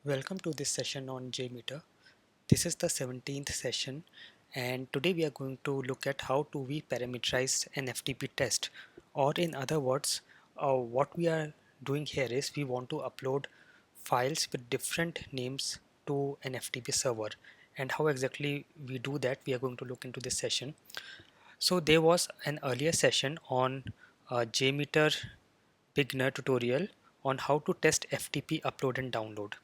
Welcome to this session on JMeter. This is the 17th session and today we are going to look at how do we parameterize an FTP test, or in other words, what we are doing here is we want to upload files with different names to an FTP server, and how exactly we do that we are going to look into this session. So there was an earlier session on JMeter beginner tutorial on how to test FTP upload and download.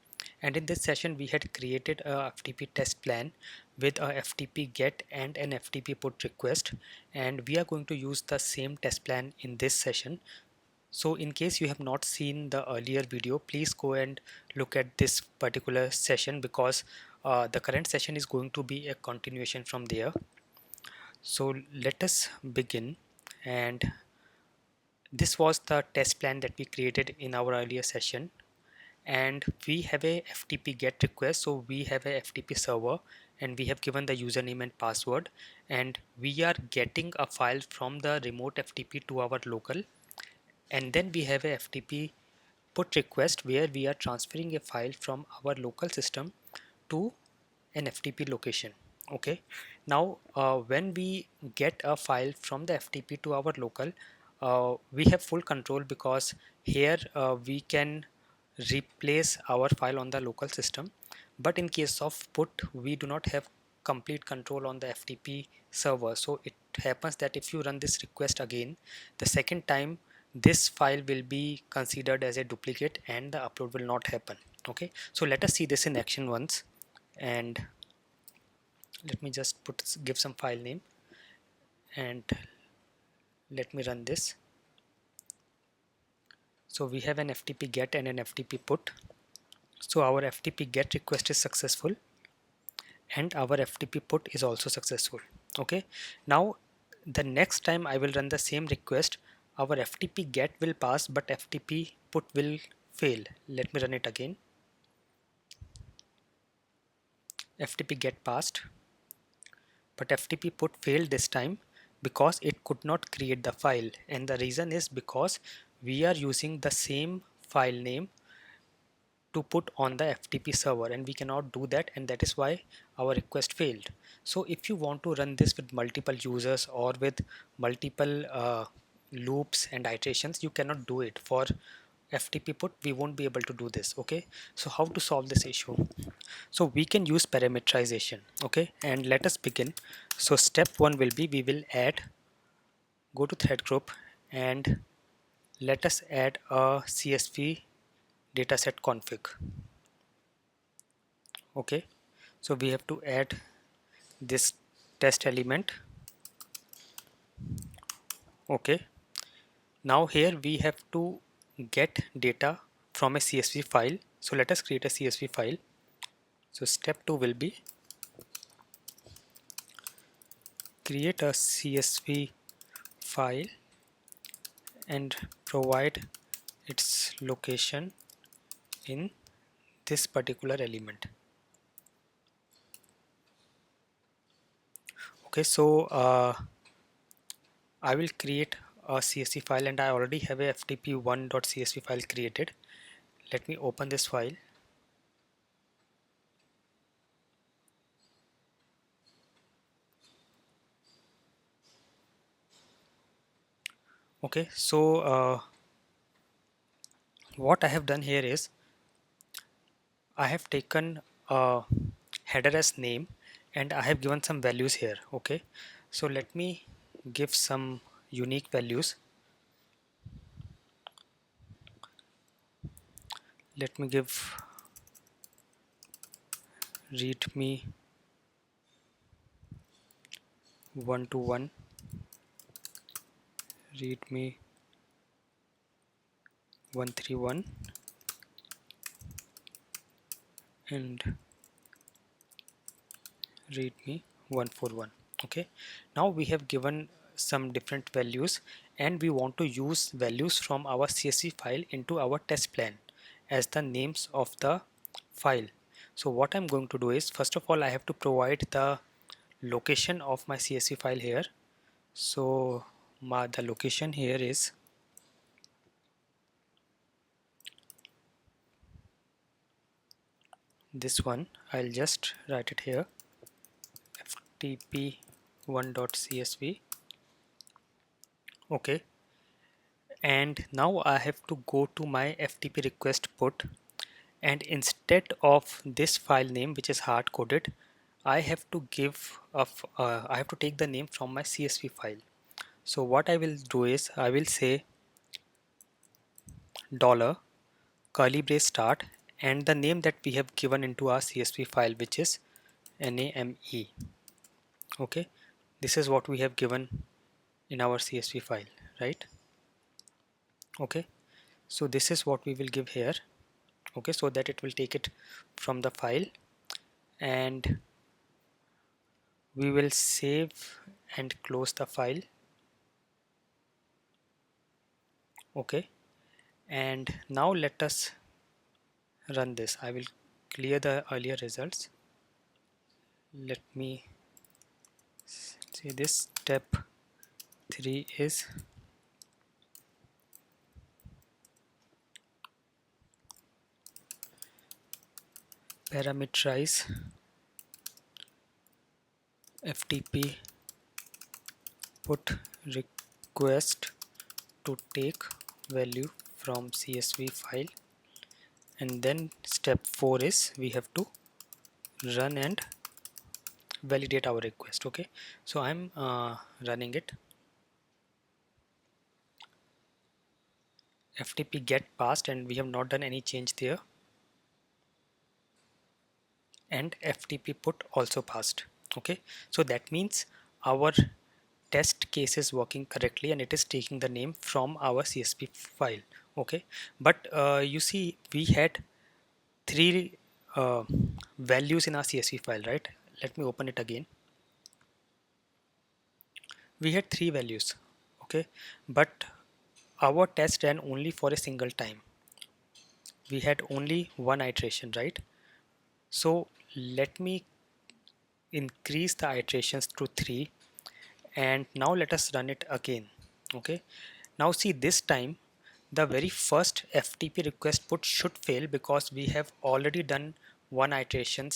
And in this session, we had created a FTP test plan with a FTP get and an FTP put request. And we are going to use the same test plan in this session. So in case you have not seen the earlier video, please go and look at this particular session because the current session is going to be a continuation from there. So let us begin, and this was the test plan that we created in our earlier session, and we have a FTP get request. So we have a FTP server and we have given the username and password, and we are getting a file from the remote FTP to our local, and then we have a FTP put request where we are transferring a file from our local system to an FTP location. Okay, now when we get a file from the FTP to our local, we have full control because here we can replace our file on the local system, but in case of put we do not have complete control on the FTP server. So it happens that if you run this request again the second time, this file will be considered as a duplicate and the upload will not happen. Okay, so let us see this in action once, and let me just give some file name and let me run this. So we have an FTP get and an FTP put. So our FTP get request is successful and our FTP put is also successful. Okay, now the next time I will run the same request, our FTP get will pass but FTP put will fail. Let me run it again. FTP get passed, but FTP put failed this time because it could not create the file, and the reason is because we are using the same file name to put on the FTP server and we cannot do that, and that is why our request failed. So if you want to run this with multiple users or with multiple loops and iterations, you cannot do it. For FTP put we won't be able to do this. Okay, so how to solve this issue? So we can use parameterization. Okay, and let us begin. So step one will be, we will go to thread group and let us add a CSV dataset config. Okay, so we have to add this test element. Okay, now here we have to get data from a CSV file. So let us create a CSV file. So step 2 will be create a CSV file and provide its location in this particular element. Okay, so I will create a CSV file and I already have a ftp1.csv file created. Let me open this file. Okay, so what I have done here is I have taken a header as name and I have given some values here. Okay, so let me give some unique values. Let me give readme 121, readme 131, and readme 141. Okay, now we have given some different values and we want to use values from our CSV file into our test plan as the names of the file. So what I'm going to do is, first of all I have to provide the location of my CSV file here. So the location here is this one, I'll just write it here, ftp1.csv. Okay, and now I have to go to my FTP request put, and instead of this file name which is hard coded, I have to I have to take the name from my CSV file. So what I will do is I will say dollar curly brace start and the name that we have given into our CSV file, which is NAME. Okay, this is what we have given in our CSV file, right? Okay, so this is what we will give here. Okay, so that it will take it from the file, and we will save and close the file. Okay, and now let us run this. I will clear the earlier results. Let me say this. Step 3 is parameterize FTP put request to take value from CSV file, and then step 4 is we have to run and validate our request. Okay, so I'm running it. FTP get passed and we have not done any change there, and FTP put also passed. Okay, so that means our test case is working correctly and it is taking the name from our CSV file. Okay, but you see we had three values in our CSV file, right? Let me open it again. We had three values. Okay, but our test ran only for a single time. We had only one iteration, right? So let me increase the iterations to 3, and now let us run it again. Okay, now see, this time the very first FTP request put should fail because we have already done one iteration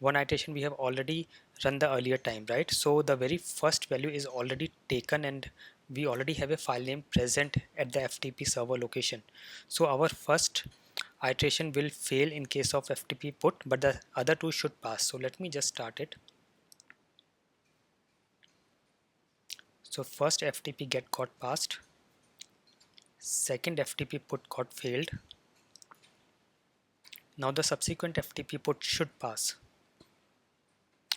we have already run the earlier time, right? So the very first value is already taken and we already have a file name present at the FTP server location. So our first iteration will fail in case of FTP put, but the other two should pass. So let me just start it. So first FTP get got passed, second FTP put got failed. Now the subsequent FTP put should pass.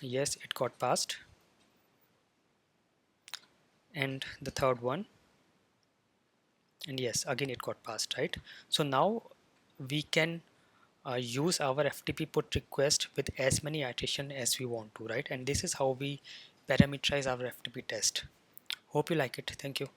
Yes, it got passed. And the third one, and yes, again it got passed, right? So now we can use our FTP put request with as many iteration as we want to, right? And this is how we parameterize our FTP test. Hope you like it. Thank you.